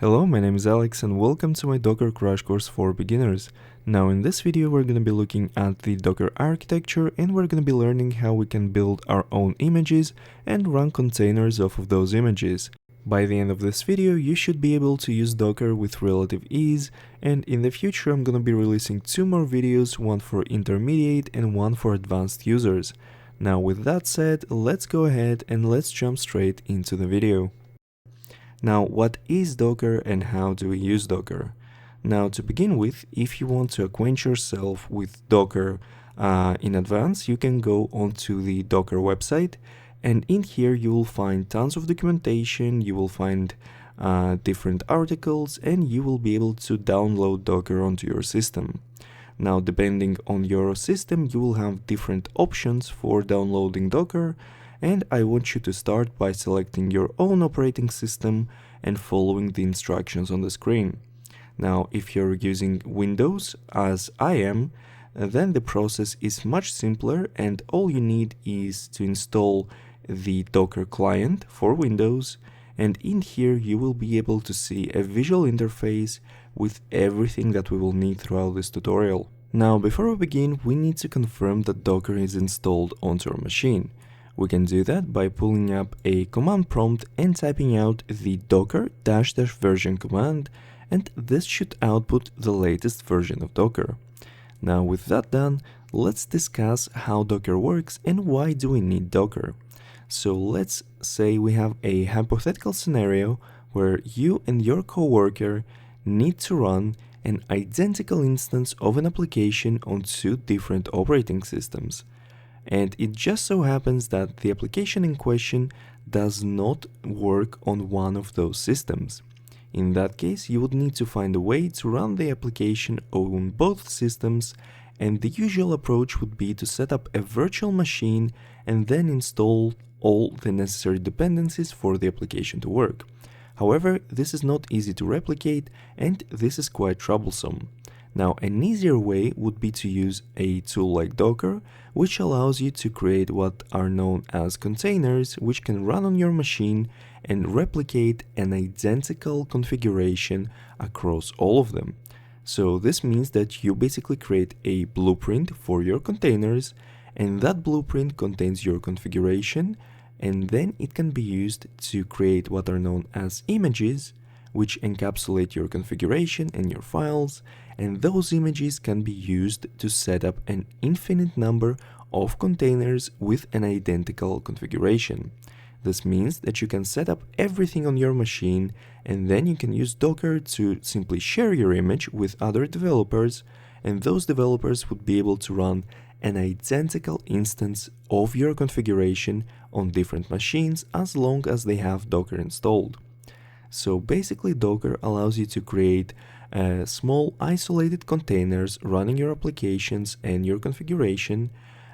Hello, my name is Alex and welcome to my Docker crash course for beginners. Now in this video we're going to be looking at the Docker architecture and we're going to be learning how we can build our own images and run containers off of those images. By the end of this video you should be able to use Docker with relative ease, and in the future I'm going to be releasing 2 more videos, one for intermediate and one for advanced users. Now with that said, let's go ahead and let's jump straight into the video. Now, what is Docker and how do we use Docker? Now, to begin with, if you want to acquaint yourself with Docker in advance, you can go onto the Docker website, and in here you will find tons of documentation, you will find different articles, and you will be able to download Docker onto your system. Now, depending on your system, you will have different options for downloading Docker, and I want you to start by selecting your own operating system and following the instructions on the screen. Now, if you're using Windows, as I am, then the process is much simpler and all you need is to install the Docker client for Windows, and in here you will be able to see a visual interface with everything that we will need throughout this tutorial. Now, before we begin, we need to confirm that Docker is installed onto our machine. We can do that by pulling up a command prompt and typing out the docker -- version command, and this should output the latest version of Docker. Now with that done, let's discuss how Docker works and why do we need Docker. So let's say we have a hypothetical scenario where you and your coworker need to run an identical instance of an application on 2 different operating systems. And it just so happens that the application in question does not work on one of those systems. In that case, you would need to find a way to run the application on both systems, and the usual approach would be to set up a virtual machine and then install all the necessary dependencies for the application to work. However, this is not easy to replicate and this is quite troublesome. Now, an easier way would be to use a tool like Docker, which allows you to create what are known as containers, which can run on your machine and replicate an identical configuration across all of them. So this means that you basically create a blueprint for your containers, and that blueprint contains your configuration, and then it can be used to create what are known as images, which encapsulate your configuration and your files, and those images can be used to set up an infinite number of containers with an identical configuration. This means that you can set up everything on your machine, and then you can use Docker to simply share your image with other developers, and those developers would be able to run an identical instance of your configuration on different machines as long as they have Docker installed. So basically Docker allows you to create small isolated containers running your applications and your configuration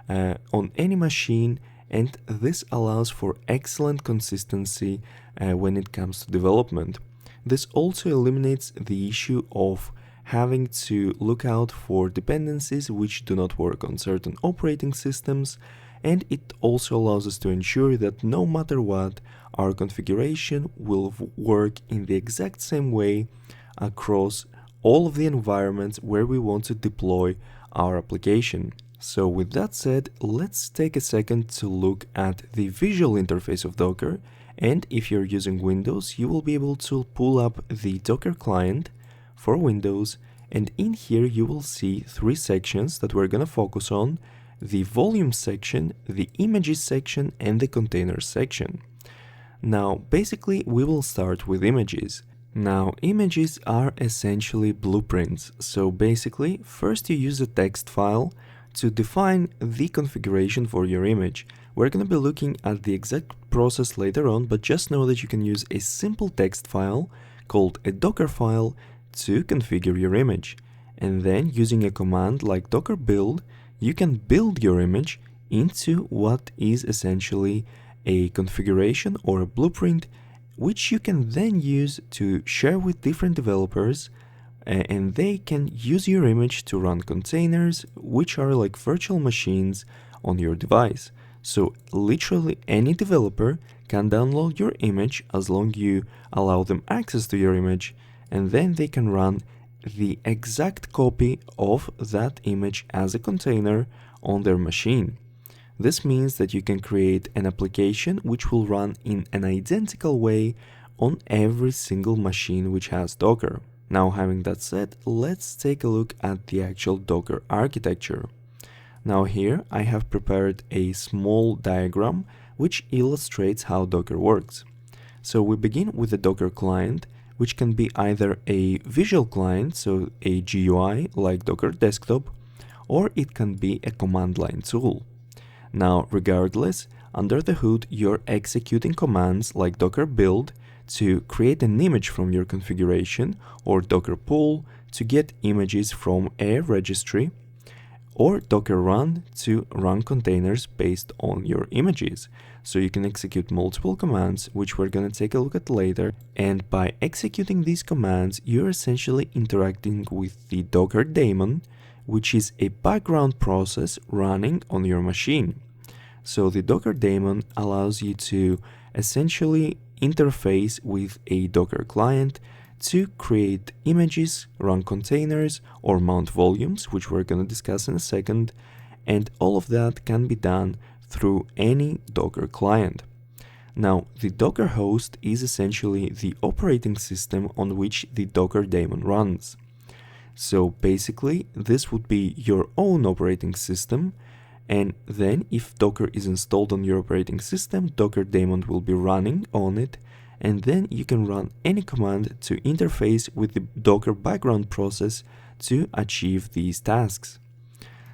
on any machine, and this allows for excellent consistency when it comes to development. This also eliminates the issue of having to look out for dependencies which do not work on certain operating systems, and it also allows us to ensure that no matter what, our configuration will work in the exact same way across all of the environments where we want to deploy our application. So with that said, let's take a second to look at the visual interface of Docker, and if you're using Windows, you will be able to pull up the Docker client for Windows, and in here you will see 3 sections that we're gonna focus on: the volume section, the images section, and the containers section. Now, basically, we will start with images. Now, images are essentially blueprints. So basically, first you use a text file to define the configuration for your image. We're going to be looking at the exact process later on, but just know that you can use a simple text file called a Dockerfile to configure your image. And then using a command like docker build, you can build your image into what is essentially a configuration or a blueprint, which you can then use to share with different developers, and they can use your image to run containers, which are like virtual machines on your device. So literally any developer can download your image as long as you allow them access to your image, and then they can run the exact copy of that image as a container on their machine. This means that you can create an application which will run in an identical way on every single machine which has Docker. Now, having that said, let's take a look at the actual Docker architecture. Now here I have prepared a small diagram which illustrates how Docker works. So we begin with the Docker client, which can be either a visual client, so a GUI like Docker Desktop, or it can be a command line tool. Now, regardless, under the hood you're executing commands like docker build to create an image from your configuration, or docker pull to get images from a registry, or docker run to run containers based on your images. So you can execute multiple commands, which we're going to take a look at later, and by executing these commands you're essentially interacting with the Docker daemon, which is a background process running on your machine. So the Docker daemon allows you to essentially interface with a Docker client to create images, run containers, or mount volumes, which we're going to discuss in a second, and all of that can be done through any Docker client. Now, the Docker host is essentially the operating system on which the Docker daemon runs. So basically, this would be your own operating system, and then if Docker is installed on your operating system, Docker daemon will be running on it, and then you can run any command to interface with the Docker background process to achieve these tasks.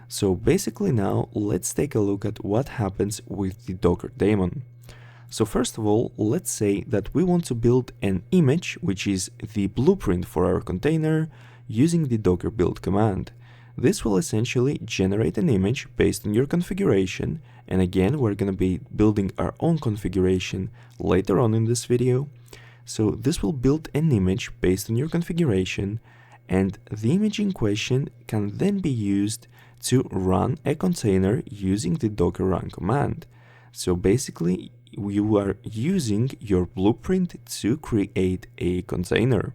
So basically now, let's take a look at what happens with the Docker daemon. So first of all, let's say that we want to build an image, which is the blueprint for our container, using the docker build command. This will essentially generate an image based on your configuration, and again we're going to be building our own configuration later on in this video. So this will build an image based on your configuration, and the image in question can then be used to run a container using the docker run command. So basically you are using your blueprint to create a container,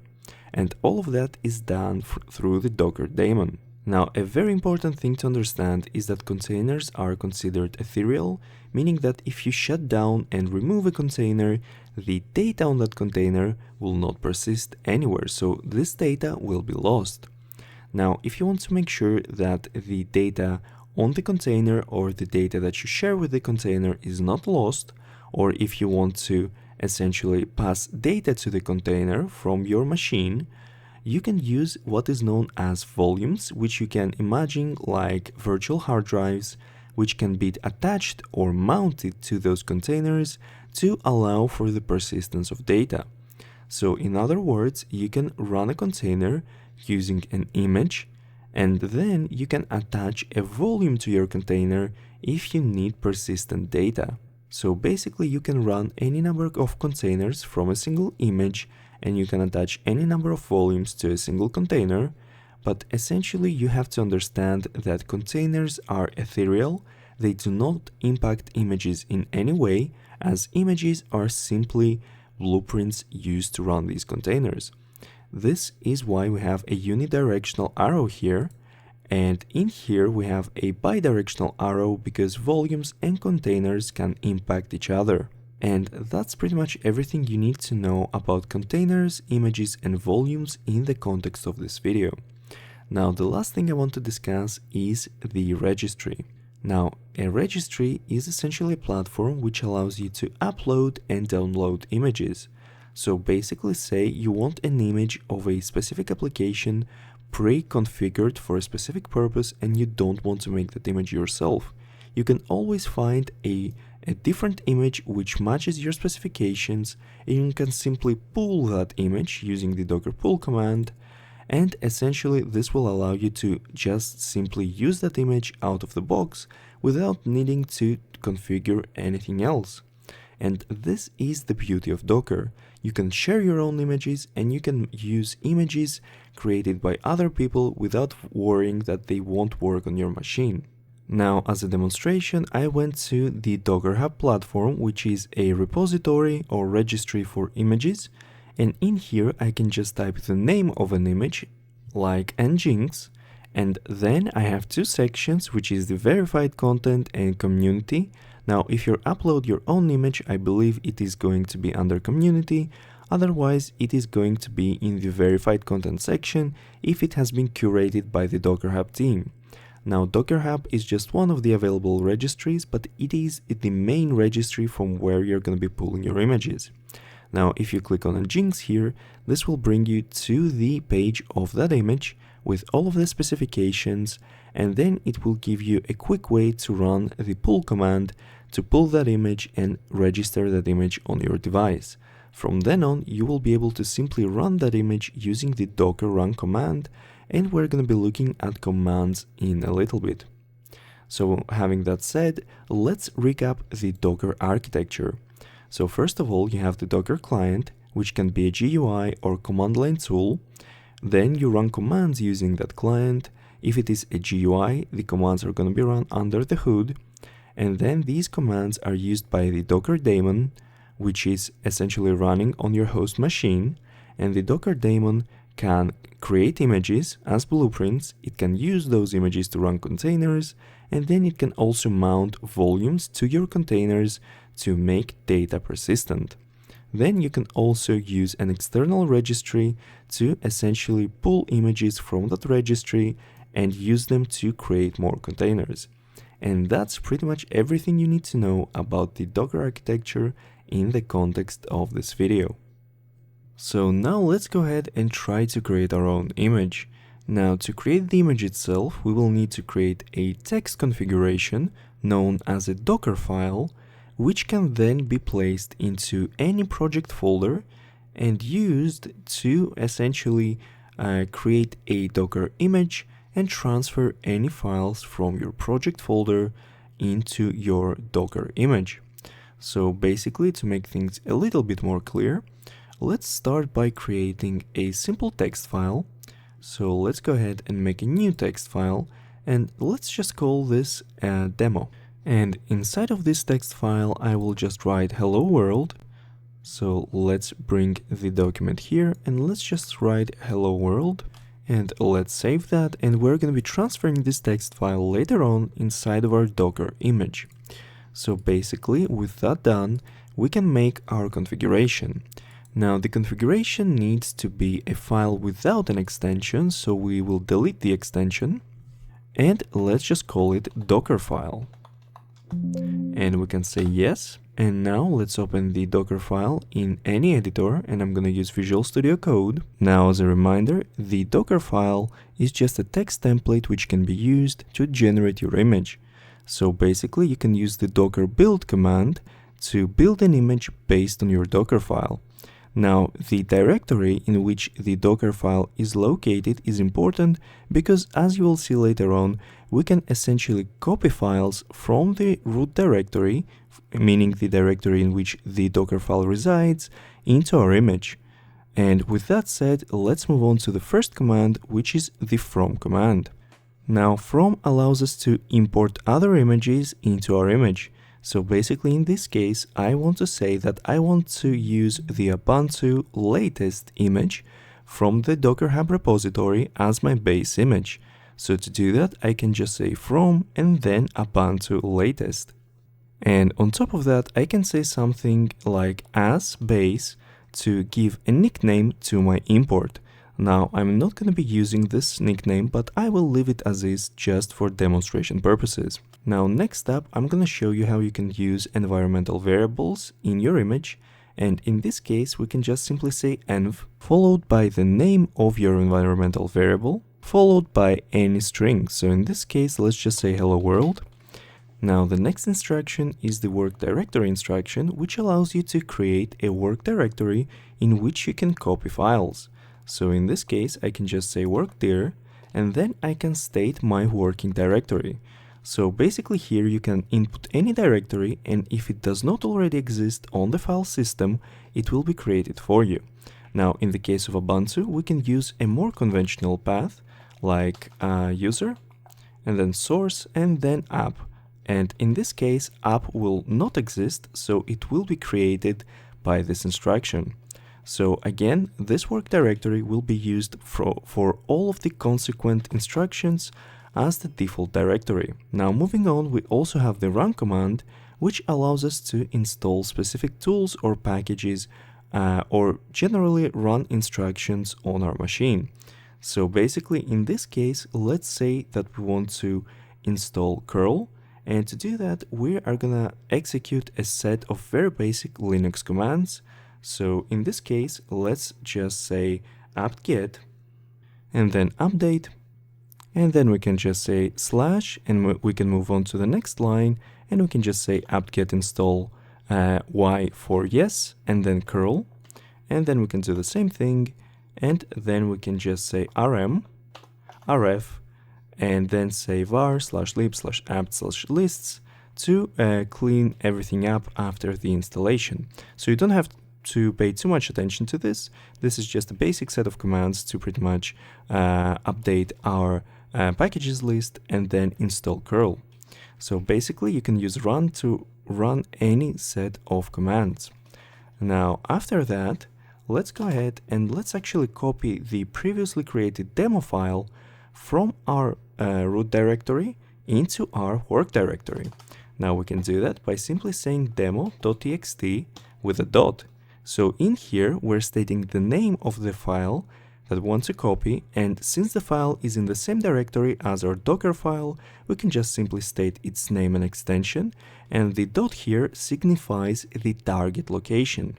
and all of that is done through the Docker daemon. Now, a very important thing to understand is that containers are considered ethereal, meaning that if you shut down and remove a container, the data on that container will not persist anywhere, so this data will be lost. Now, if you want to make sure that the data on the container or the data that you share with the container is not lost, or if you want to essentially pass data to the container from your machine, you can use what is known as volumes, which you can imagine like virtual hard drives, which can be attached or mounted to those containers to allow for the persistence of data. So in other words, you can run a container using an image, and then you can attach a volume to your container if you need persistent data. So basically you can run any number of containers from a single image, and you can attach any number of volumes to a single container, but essentially you have to understand that containers are ethereal. They do not impact images in any way, as images are simply blueprints used to run these containers. This is why we have a unidirectional arrow here, and in here we have a bidirectional arrow because volumes and containers can impact each other. And that's pretty much everything you need to know about containers, images, and volumes in the context of this video. Now, the last thing I want to discuss is the registry. Now, a registry is essentially a platform which allows you to upload and download images. So basically say you want an image of a specific application pre-configured for a specific purpose and you don't want to make that image yourself. You can always find a different image which matches your specifications, and you can simply pull that image using the docker pull command, and essentially this will allow you to just simply use that image out of the box without needing to configure anything else. And this is the beauty of Docker. You can share your own images and you can use images created by other people without worrying that they won't work on your machine. Now, as a demonstration, I went to the Docker Hub platform, which is a repository or registry for images. And in here, I can just type the name of an image, like nginx. And then I have two sections, which is the verified content and community. Now, if you upload your own image, I believe it is going to be under community. Otherwise, it is going to be in the verified content section if it has been curated by the Docker Hub team. Now, Docker Hub is just one of the available registries, but it is the main registry from where you're going to be pulling your images. Now, if you click on Nginx here, this will bring you to the page of that image with all of the specifications, and then it will give you a quick way to run the pull command to pull that image and register that image on your device. From then on, you will be able to simply run that image using the docker run command, and we're going to be looking at commands in a little bit. So having that said, let's recap the Docker architecture. So first of all, you have the Docker client, which can be a GUI or command line tool. Then you run commands using that client. If it is a GUI, the commands are going to be run under the hood. And then these commands are used by the Docker daemon, which is essentially running on your host machine. And the Docker daemon can create images as blueprints. It can use those images to run containers, and then it can also mount volumes to your containers to make data persistent. Then you can also use an external registry to essentially pull images from that registry and use them to create more containers. And that's pretty much everything you need to know about the Docker architecture in the context of this video. So now let's go ahead and try to create our own image. Now, to create the image itself, we will need to create a text configuration known as a Dockerfile, which can then be placed into any project folder and used to essentially create a Docker image and transfer any files from your project folder into your Docker image. So basically, to make things a little bit more clear, let's start by creating a simple text file. So let's go ahead and make a new text file, and let's just call this a demo. And inside of this text file, I will just write hello world. So let's bring the document here and let's just write hello world, and let's save that. And we're going to be transferring this text file later on inside of our Docker image. So basically, with that done, we can make our configuration. Now, the configuration needs to be a file without an extension, so we will delete the extension, and let's just call it Dockerfile. And we can say yes. And now let's open the Dockerfile in any editor, and I'm going to use Visual Studio Code. Now, as a reminder, the Dockerfile is just a text template which can be used to generate your image. So basically, you can use the docker build command to build an image based on your Dockerfile. Now, the directory in which the Dockerfile is located is important because, as you will see later on, we can essentially copy files from the root directory, meaning the directory in which the Dockerfile resides, into our image. And with that said, let's move on to the first command, which is the from command. Now, from allows us to import other images into our image. So basically, in this case, I want to say that I want to use the Ubuntu latest image from the Docker Hub repository as my base image. So to do that, I can just say from and then Ubuntu latest. And on top of that, I can say something like as base to give a nickname to my import. Now, I'm not going to be using this nickname, but I will leave it as is just for demonstration purposes. Now, next up, I'm going to show you how you can use environmental variables in your image. And in this case, we can just simply say env, followed by the name of your environmental variable, followed by any string. So in this case, let's just say hello world. Now, the next instruction is the work directory instruction, which allows you to create a work directory in which you can copy files. So in this case, I can just say work dir, and then I can state my working directory. So basically here you can input any directory, and if it does not already exist on the file system, it will be created for you. Now, in the case of Ubuntu, we can use a more conventional path like user, and then source, and then app. And in this case, app will not exist, so it will be created by this instruction. So again, this work directory will be used for all of the consequent instructions as the default directory. Now moving on, we also have the run command, which allows us to install specific tools or packages or generally run instructions on our machine. So basically in this case, let's say that we want to install curl, and to do that we are gonna execute a set of very basic Linux commands. So in this case, let's just say apt-get and then update, and then we can just say slash, and we can move on to the next line, and we can just say apt-get install y for yes, and then curl, and then we can do the same thing, and then we can just say rm, rf, and then say var /lib/apt/lists to clean everything up after the installation. So you don't have to pay too much attention to this. This is just a basic set of commands to pretty much update our packages list and then install curl. So basically you can use run to run any set of commands. Now after that, let's go ahead and let's actually copy the previously created demo file from our root directory into our work directory. Now we can do that by simply saying demo.txt with a dot. So in here we're stating the name of the file that we want to copy, and since the file is in the same directory as our Dockerfile, we can just simply state its name and extension, and the dot here signifies the target location.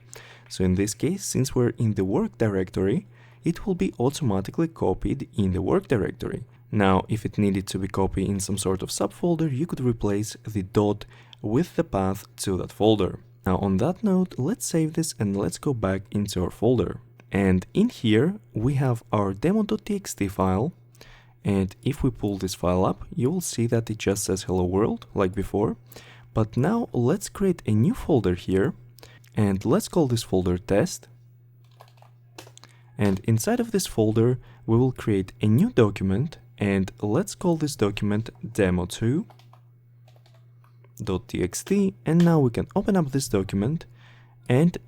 So in this case, since we're in the work directory, it will be automatically copied in the work directory. Now, if it needed to be copied in some sort of subfolder, you could replace the dot with the path to that folder. Now, on that note, let's save this and let's go back into our folder. And in here, we have our demo.txt file. And if we pull this file up, you will see that it just says hello world, like before. But now let's create a new folder here. And let's call this folder test. And inside of this folder, we will create a new document, and let's call this document demo2.txt. And now we can open up this document, and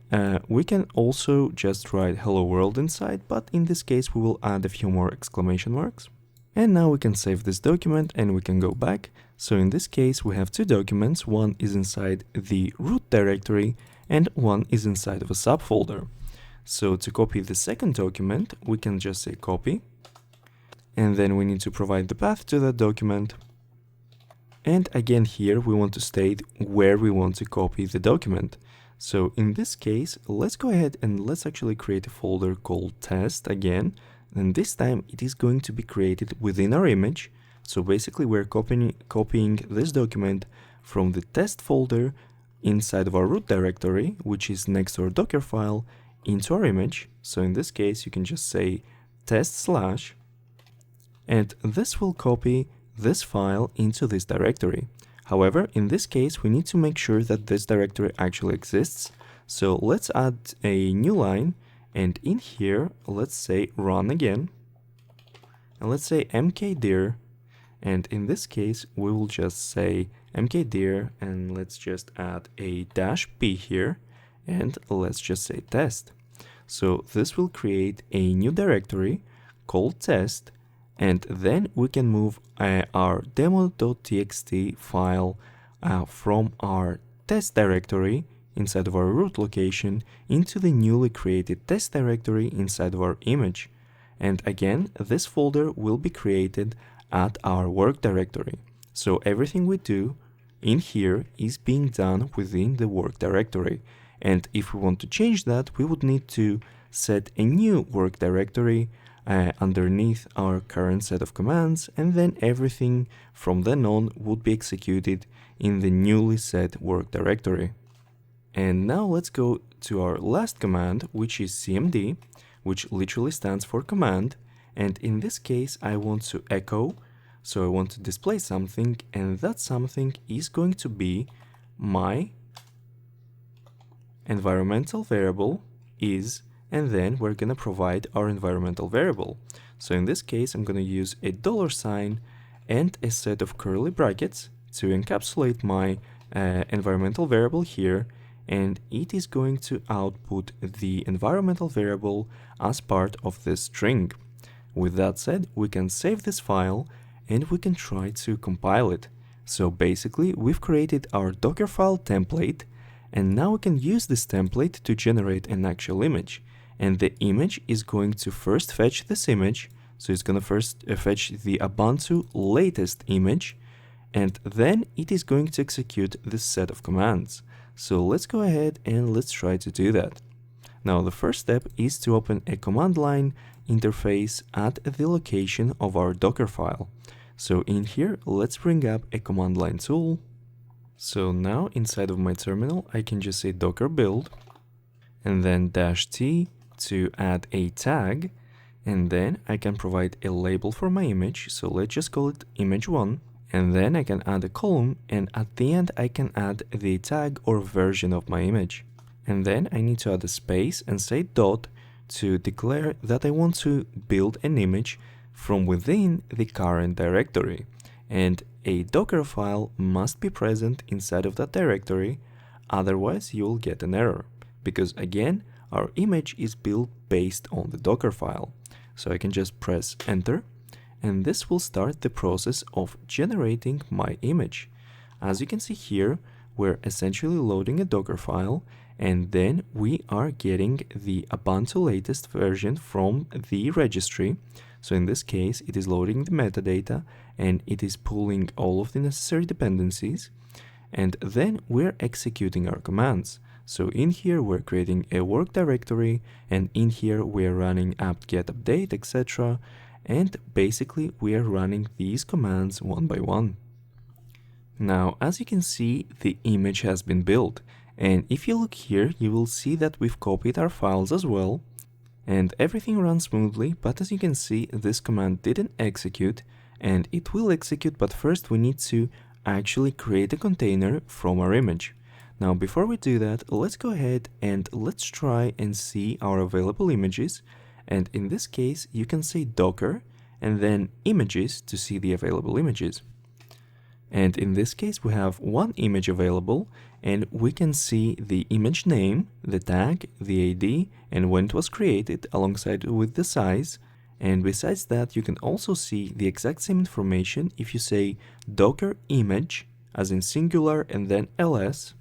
we can also just write hello world inside, but in this case we will add a few more exclamation marks. And now we can save this document and we can go back. So in this case we have two documents, one is inside the root directory and one is inside of a subfolder. So to copy the second document, we can just say copy, and then we need to provide the path to that document. And again here we want to state where we want to copy the document. So in this case, let's go ahead and let's actually create a folder called test again, and this time it is going to be created within our image. So basically we're copying this document from the test folder inside of our root directory, which is next to our Dockerfile, into our image. So in this case you can just say test/, and this will copy this file into this directory. However, in this case we need to make sure that this directory actually exists. So let's add a new line, and in here let's say run again, and let's say mkdir, and in this case we will just say mkdir, and let's just add a -p here, and let's just say test. So this will create a new directory called test, and then we can move our demo.txt file from our test directory inside of our root location into the newly created test directory inside of our image. And again, this folder will be created at our work directory. So everything we do in here is being done within the work directory. And if we want to change that, we would need to set a new work directory underneath our current set of commands, and then everything from then on would be executed in the newly set work directory. And now let's go to our last command, which is cmd, which literally stands for command. And in this case, I want to echo, so I want to display something, and that something is going to be my environmental variable is, and then we're going to provide our environmental variable. So in this case, I'm going to use a $, and a set of curly brackets to encapsulate my environmental variable here, and it is going to output the environmental variable as part of this string. With that said, we can save this file and we can try to compile it. So basically, we've created our Dockerfile template, and now we can use this template to generate an actual image. And the image is going to first fetch this image. So it's going to first fetch the Ubuntu latest image, and then it is going to execute this set of commands. So let's go ahead and let's try to do that. Now the first step is to open a command line interface at the location of our Dockerfile. So in here, let's bring up a command line tool. So now inside of my terminal, I can just say docker build and then -t to add a tag, and then I can provide a label for my image. So let's just call it image1, and then I can add a column, and at the end I can add the tag or version of my image. And then I need to add a space and say dot to declare that I want to build an image from within the current directory, and a Docker file must be present inside of that directory, otherwise you will get an error, because again our image is built based on the Docker file. So I can just press enter, and this will start the process of generating my image. As you can see here, we're essentially loading a Docker file, and then we are getting the Ubuntu latest version from the registry. So in this case, it is loading the metadata and it is pulling all of the necessary dependencies, and then we're executing our commands. So in here, we're creating a work directory, and in here, we're running apt-get update, etc. And basically, we are running these commands one by one. Now, as you can see, the image has been built. And if you look here, you will see that we've copied our files as well. And everything runs smoothly, but as you can see, this command didn't execute, and it will execute, but first we need to actually create a container from our image. Now, before we do that, let's go ahead and let's try and see our available images. And in this case, you can say Docker and then images to see the available images. And in this case, we have one image available, and we can see the image name, the tag, the ID, and when it was created alongside with the size. And besides that, you can also see the exact same information if you say Docker image, as in singular, and then ls.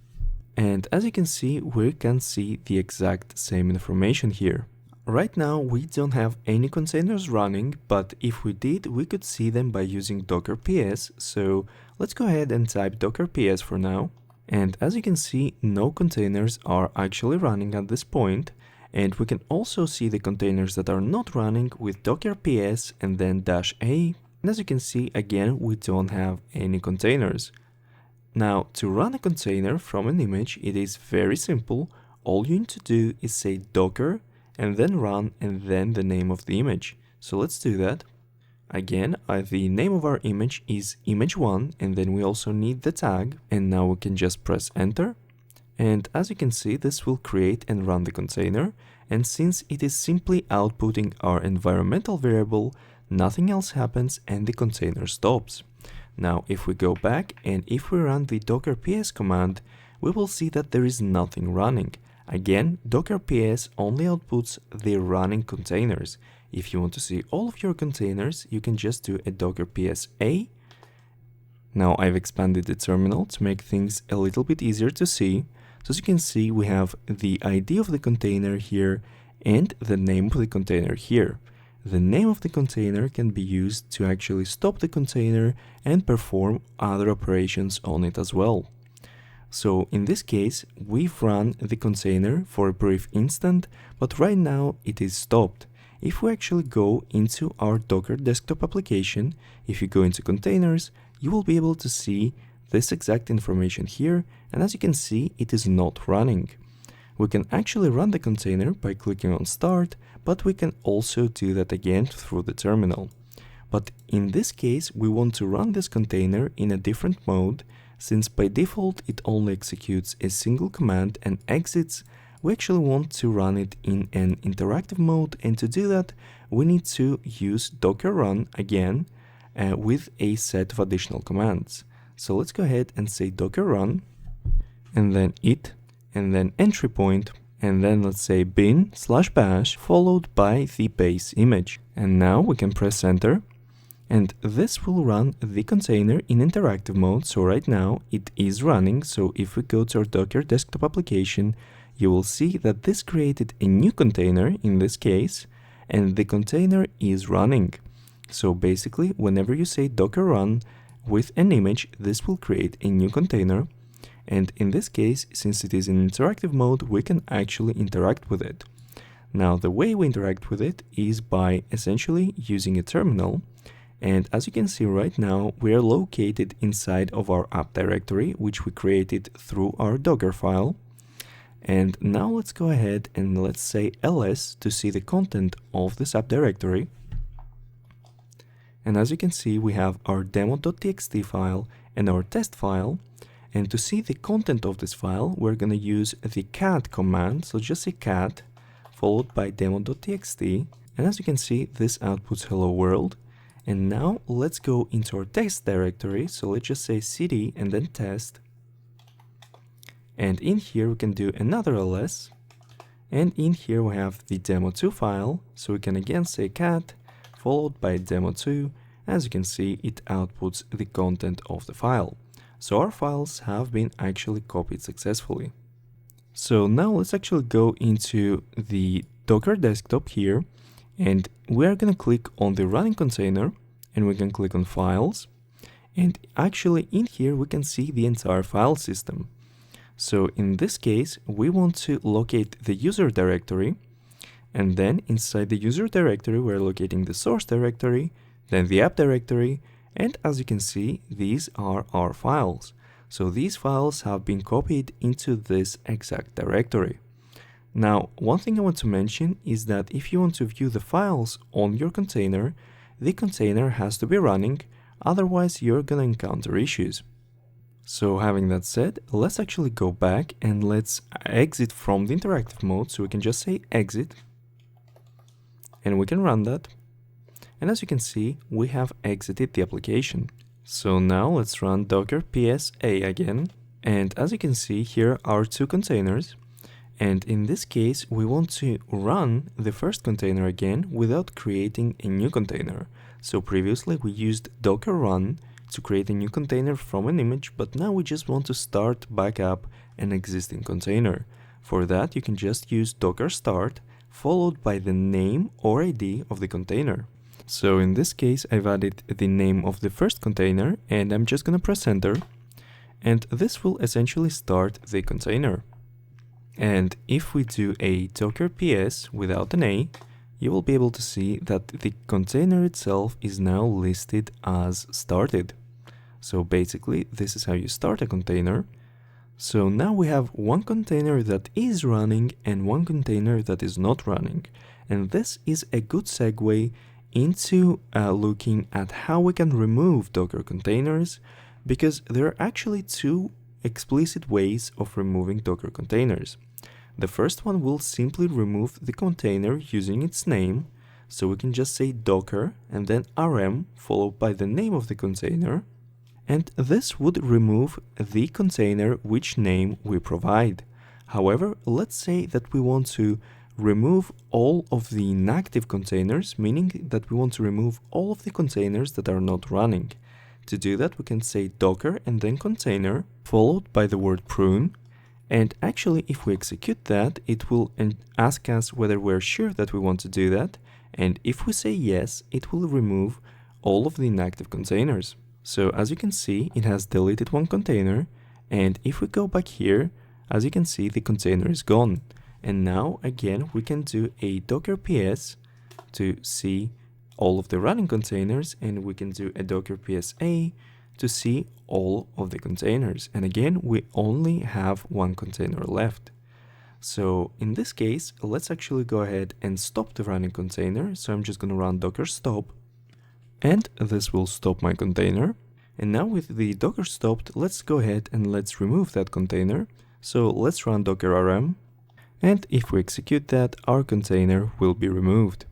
And as you can see, we can see the exact same information here. Right now, we don't have any containers running, but if we did, we could see them by using Docker ps. So let's go ahead and type Docker ps for now. And as you can see, no containers are actually running at this point. And we can also see the containers that are not running with Docker ps and then -a. And as you can see, again, we don't have any containers. Now, to run a container from an image, it is very simple. All you need to do is say Docker and then run and then the name of the image. So let's do that. Again, the name of our image is image1, and then we also need the tag, and now we can just press enter. And as you can see, this will create and run the container, and since it is simply outputting our environmental variable, nothing else happens and the container stops. Now, if we go back and if we run the docker ps command, we will see that there is nothing running. Again, docker ps only outputs the running containers. If you want to see all of your containers, you can just do a docker ps a. Now I've expanded the terminal to make things a little bit easier to see. So as you can see, we have the ID of the container here and the name of the container here. The name of the container can be used to actually stop the container and perform other operations on it as well. So in this case, we've run the container for a brief instant, but right now it is stopped. If we actually go into our Docker desktop application, if you go into containers, you will be able to see this exact information here, and as you can see, it is not running. We can actually run the container by clicking on start, but we can also do that again through the terminal. But in this case, we want to run this container in a different mode, since by default it only executes a single command and exits. We actually want to run it in an interactive mode, and to do that, we need to use docker run again, with a set of additional commands. So let's go ahead and say docker run, and then it, and then entry point, and then let's say bin/bash followed by the base image. And now we can press enter, and this will run the container in interactive mode. So right now it is running. So if we go to our Docker desktop application, you will see that this created a new container in this case, and the container is running. So basically, whenever you say docker run with an image, this will create a new container. And in this case, since it is in interactive mode, we can actually interact with it. Now, the way we interact with it is by essentially using a terminal. And as you can see right now, we are located inside of our app directory, which we created through our Dockerfile. And now let's go ahead and let's say ls to see the content of this app directory. And as you can see, we have our demo.txt file and our test file. And to see the content of this file, we're going to use the cat command. So just say cat followed by demo.txt. And as you can see, this outputs hello world. And now let's go into our test directory. So let's just say cd and then test. And in here we can do another ls. And in here we have the demo2 file. So we can again say cat followed by demo2. As you can see, it outputs the content of the file. So our files have been actually copied successfully. So now let's actually go into the Docker desktop here, and we are going to click on the running container, and we can click on files. And actually in here we can see the entire file system. So in this case, we want to locate the user directory, and then inside the user directory, we're locating the source directory, then the app directory, and as you can see, these are our files. So these files have been copied into this exact directory. Now, one thing I want to mention is that if you want to view the files on your container, the container has to be running, otherwise you're gonna encounter issues. So having that said, let's actually go back and let's exit from the interactive mode. So we can just say exit and we can run that. And as you can see, we have exited the application. So now let's run docker psa again. And as you can see, here are two containers. And in this case, we want to run the first container again without creating a new container. So previously we used docker run to create a new container from an image, but now we just want to start back up an existing container. For that, you can just use docker start followed by the name or ID of the container. So in this case, I've added the name of the first container and I'm just gonna press enter, and this will essentially start the container. And if we do a docker ps without an a, you will be able to see that the container itself is now listed as started. So basically, this is how you start a container. So now we have one container that is running and one container that is not running. And this is a good segue into looking at how we can remove Docker containers, because there are actually two explicit ways of removing Docker containers. The first one will simply remove the container using its name. So we can just say docker and then rm followed by the name of the container. And this would remove the container which name we provide. However, let's say that we want to remove all of the inactive containers, meaning that we want to remove all of the containers that are not running. To do that, we can say docker and then container followed by the word prune. And actually, if we execute that, it will ask us whether we're sure that we want to do that. And if we say yes, it will remove all of the inactive containers. So as you can see, it has deleted one container. And if we go back here, as you can see, the container is gone. And now again, we can do a docker ps to see all of the running containers, and we can do a docker psa to see all of the containers. And again, we only have one container left. So in this case, let's actually go ahead and stop the running container. So I'm just going to run docker stop, and this will stop my container. And now with the docker stopped, let's go ahead and let's remove that container. So let's run docker rm, and if we execute that, our container will be removed.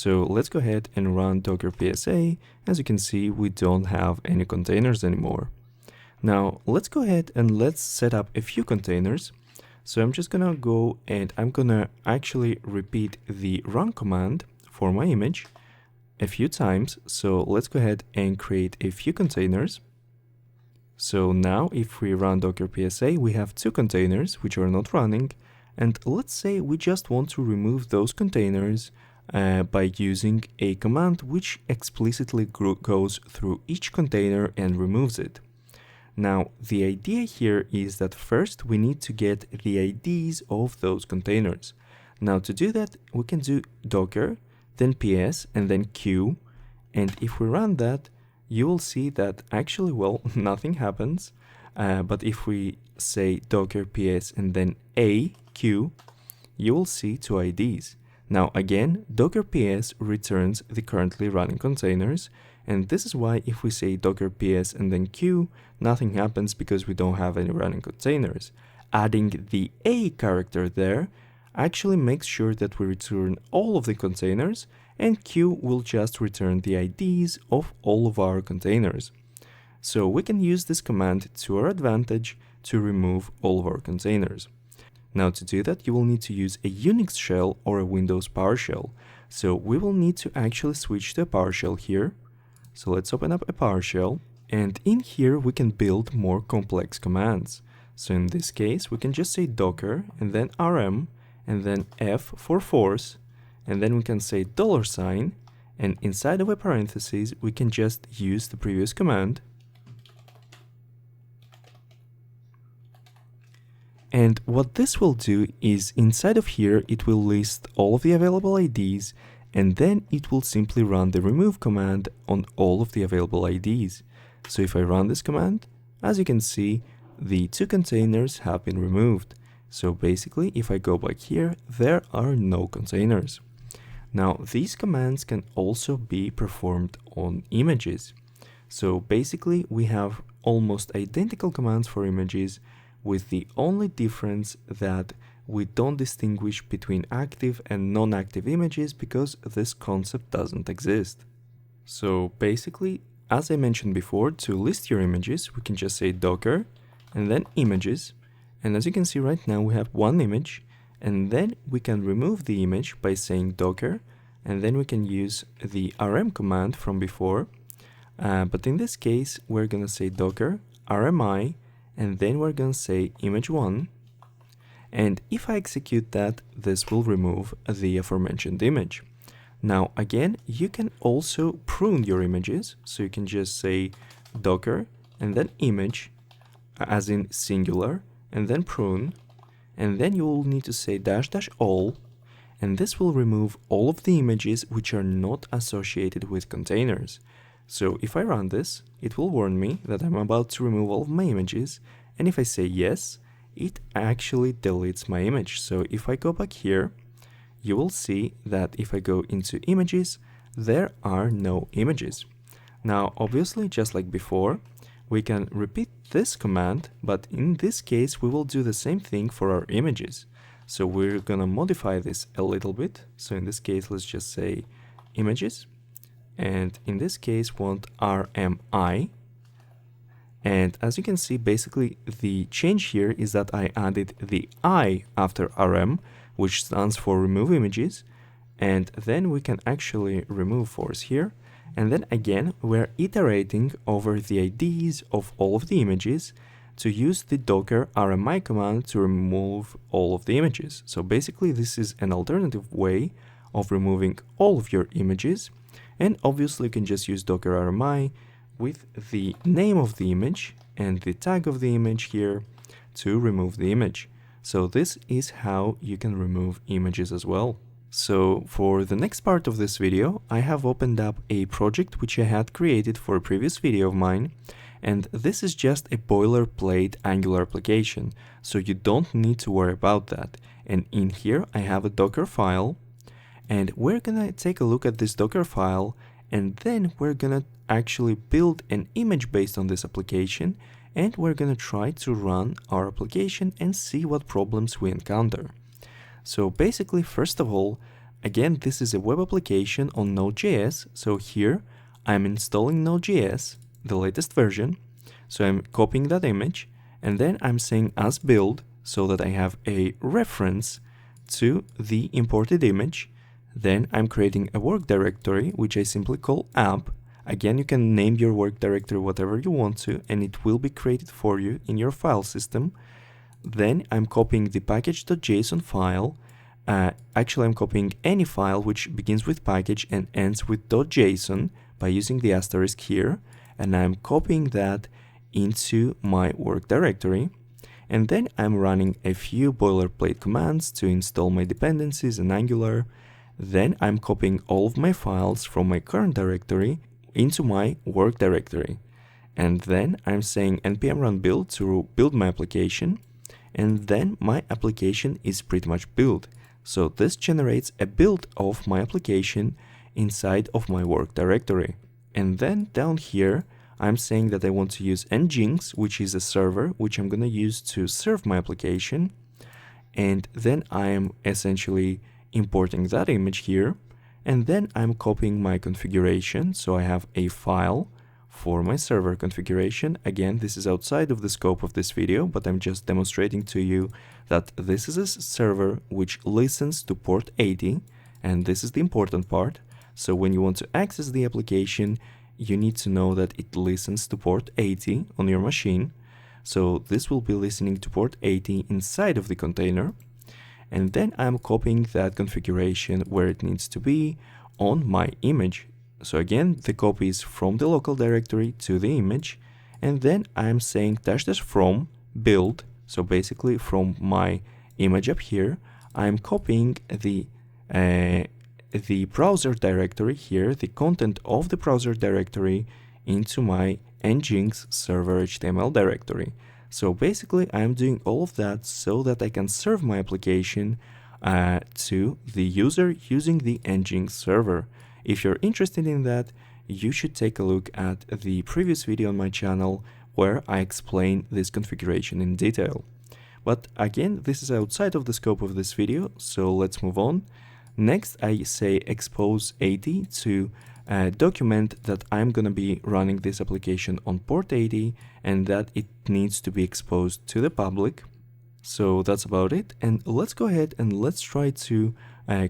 So let's go ahead and run Docker PSA. As you can see, we don't have any containers anymore. Now let's go ahead and let's set up a few containers. So I'm just gonna go and I'm gonna actually repeat the run command for my image a few times. So let's go ahead and create a few containers. So now if we run Docker PSA, we have two containers which are not running. And let's say we just want to remove those containers by using a command which explicitly goes through each container and removes it. Now, the idea here is that first we need to get the IDs of those containers. Now, to do that, we can do docker, then ps, and then q. And if we run that, you will see that actually, well, nothing happens. But if we say docker ps and then a q, you will see two IDs. Now again, docker ps returns the currently running containers, and this is why if we say docker ps and then q, nothing happens because we don't have any running containers. Adding the a character there actually makes sure that we return all of the containers, and q will just return the IDs of all of our containers. So we can use this command to our advantage to remove all of our containers. Now to do that, you will need to use a Unix shell or a Windows PowerShell. So we will need to actually switch to a PowerShell here. So let's open up a PowerShell, and in here we can build more complex commands. So in this case, we can just say docker and then rm and then f for force, and then we can say $, and inside of a parenthesis we can just use the previous command. And what this will do is inside of here it will list all of the available IDs, and then it will simply run the remove command on all of the available IDs. So if I run this command, as you can see, the two containers have been removed. So basically, if I go back here, there are no containers. Now these commands can also be performed on images. So basically we have almost identical commands for images, with the only difference that we don't distinguish between active and non-active images because this concept doesn't exist. So basically, as I mentioned before, to list your images, we can just say docker and then images. And as you can see right now, we have one image, and then we can remove the image by saying docker, and then we can use the rm command from before. But in this case, we're gonna say docker rmi, and then we're going to say image1, and if I execute that, this will remove the aforementioned image. Now again, you can also prune your images, so you can just say docker and then image, as in singular, and then prune, and then you will need to say --all, and this will remove all of the images which are not associated with containers. So if I run this, it will warn me that I'm about to remove all of my images, and if I say yes, it actually deletes my image. So if I go back here, you will see that if I go into images, there are no images. Now obviously, just like before, we can repeat this command, but in this case we will do the same thing for our images. So we're gonna modify this a little bit. So in this case, let's just say images, and in this case want rmi, and as you can see, basically the change here is that I added the I after rm, which stands for remove images, and then we can actually remove force here, and then again we're iterating over the IDs of all of the images to use the docker rmi command to remove all of the images. So basically this is an alternative way of removing all of your images. And obviously you can just use docker rmi with the name of the image and the tag of the image here to remove the image. So this is how you can remove images as well. So for the next part of this video, I have opened up a project which I had created for a previous video of mine, and this is just a boilerplate Angular application, so you don't need to worry about that. And in here I have a Dockerfile, and we're gonna take a look at this Dockerfile, and then we're gonna actually build an image based on this application, and we're gonna try to run our application and see what problems we encounter. So basically, first of all, Again, this is a web application on Node.js, so here I'm installing Node.js, the latest version, so I'm copying that image, and then I'm saying as build, so that I have a reference to the imported image. Then I'm creating a work directory, which I simply call app. Again, you can name your work directory whatever you want to, and it will be created for you in your file system. Then I'm copying the package.json file. Actually, I'm copying any file which begins with package and ends with .json by using the asterisk here, and I'm copying that into my work directory. And then I'm running a few boilerplate commands to install my dependencies in Angular. Then I'm copying all of my files from my current directory into my work directory. And then I'm saying npm run build to build my application. And then my application is pretty much built. So this generates a build of my application inside of my work directory. And then down here, I'm saying that I want to use nginx, which is a server which I'm going to use to serve my application. And then I'm essentially importing that image here. And then I'm copying my configuration. So I have a file for my server configuration. Again, this is outside of the scope of this video, but I'm just demonstrating to you that this is a server which listens to port 80. And this is the important part. So when you want to access the application, you need to know that it listens to port 80 on your machine. So this will be listening to port 80 inside of the container. And then I'm copying that configuration where it needs to be on my image. So again, the copy is from the local directory to the image. And then I'm saying -- from build. So basically from my image up here, I'm copying the browser directory here, the content of the browser directory into my nginx server HTML directory. So basically I'm doing all of that so that I can serve my application to the user using the nginx server. If you're interested in that, you should take a look at the previous video on my channel where I explain this configuration in detail. But again, this is outside of the scope of this video, so let's move on. Next, I say expose 80 to document that I'm going to be running this application on port 80 and that it needs to be exposed to the public. So that's about it. And let's go ahead and let's try to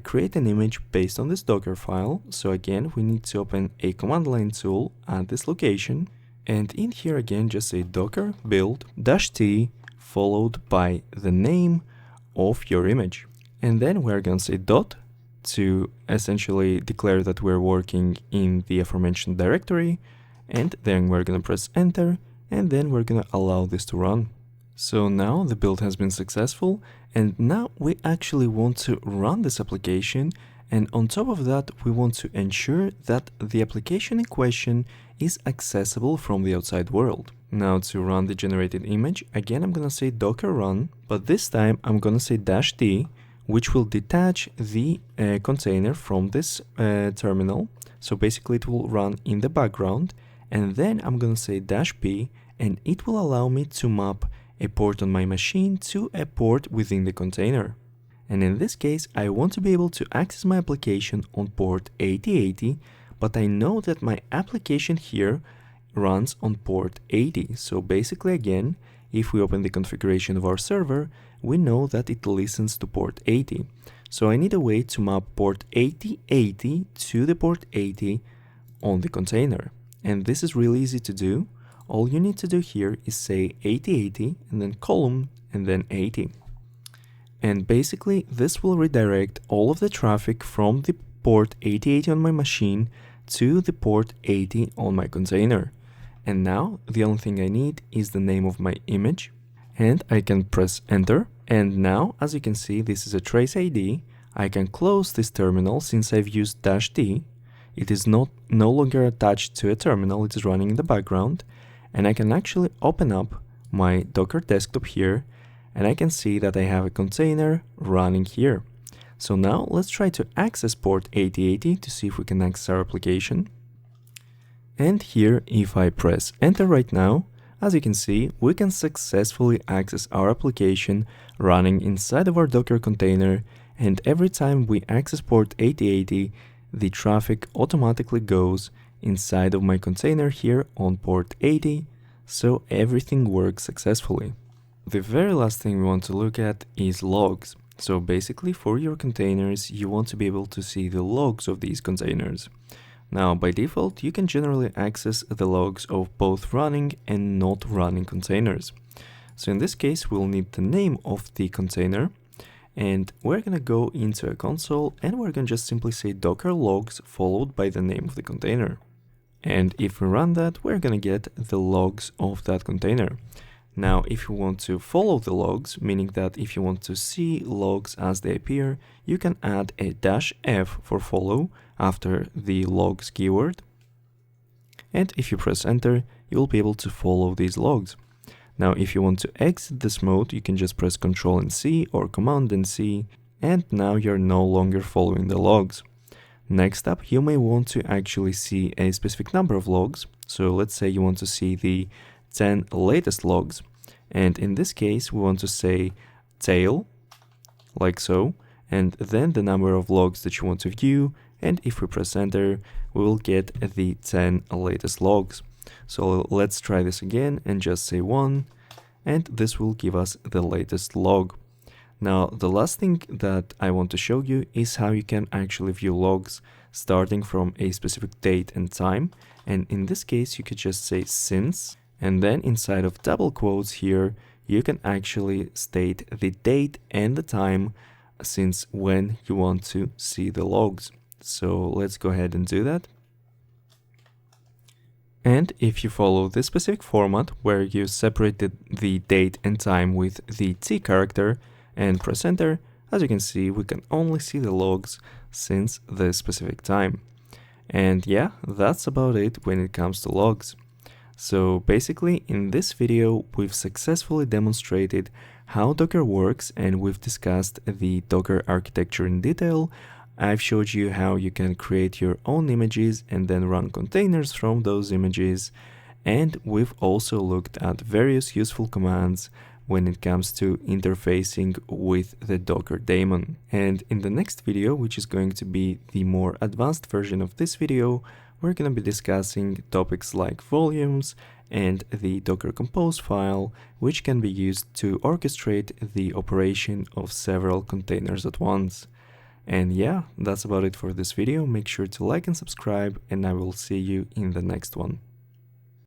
create an image based on this Dockerfile. So again, we need to open a command line tool at this location. And in here again, just say docker build -t followed by the name of your image. And then we're going to say dot to essentially declare that we're working in the aforementioned directory. And then we're going to press enter, and then we're going to allow this to run. So now the build has been successful, and now we actually want to run this application. And on top of that, we want to ensure that the application in question is accessible from the outside world. Now to run the generated image, again, I'm going to say docker run, but this time I'm going to say -d, which will detach the container from this terminal. So basically it will run in the background, and then I'm going to say -p, and it will allow me to map a port on my machine to a port within the container. And in this case, I want to be able to access my application on port 8080, but I know that my application here runs on port 80. So basically again, if we open the configuration of our server, we know that it listens to port 80. So I need a way to map port 8080 to the port 80 on the container. And this is really easy to do. All you need to do here is say 8080 and then column and then 80. And basically this will redirect all of the traffic from the port 8080 on my machine to the port 80 on my container. And now the only thing I need is the name of my image, and I can press enter. And now, as you can see, this is a trace ID. I can close this terminal since I've used -t. It is no longer attached to a terminal, it is running in the background. And I can actually open up my Docker desktop here, and I can see that I have a container running here. So now let's try to access port 8080 to see if we can access our application. And here, if I press enter right now, as you can see, we can successfully access our application running inside of our Docker container, And every time we access port 8080, the traffic automatically goes inside of my container here on port 80, so everything works successfully. The very last thing we want to look at is logs. So basically for your containers, you want to be able to see the logs of these containers. Now by default, you can generally access the logs of both running and not running containers. So in this case, we'll need the name of the container, and we're gonna go into a console and we're gonna just simply say docker logs followed by the name of the container. And if we run that, we're gonna get the logs of that container. Now, if you want to follow the logs, meaning that if you want to see logs as they appear, you can add a -f for follow after the logs keyword. And if you press enter, you'll be able to follow these logs. Now, if you want to exit this mode, you can just press Ctrl and C or Command and C, and now you're no longer following the logs. Next up, you may want to actually see a specific number of logs. So let's say you want to see the 10 latest logs. And in this case, we want to say tail, like so, and then the number of logs that you want to view. And if we press enter, we will get the 10 latest logs. So let's try this again and just say 1, and this will give us the latest log. Now, the last thing that I want to show you is how you can actually view logs starting from a specific date and time. And in this case, you could just say since, and then inside of double quotes here, you can actually state the date and the time since when you want to see the logs. So let's go ahead and do that. And if you follow this specific format where you separated the date and time with the T character and press enter, as you can see, we can only see the logs since this specific time. And yeah, that's about it when it comes to logs. So basically in this video, we've successfully demonstrated how Docker works and we've discussed the Docker architecture in detail. I've showed you how you can create your own images and then run containers from those images. And we've also looked at various useful commands when it comes to interfacing with the Docker daemon. And in the next video, which is going to be the more advanced version of this video, we're going to be discussing topics like volumes and the Docker compose file, which can be used to orchestrate the operation of several containers at once. And yeah, that's about it for this video. Make sure to like and subscribe, and I will see you in the next one.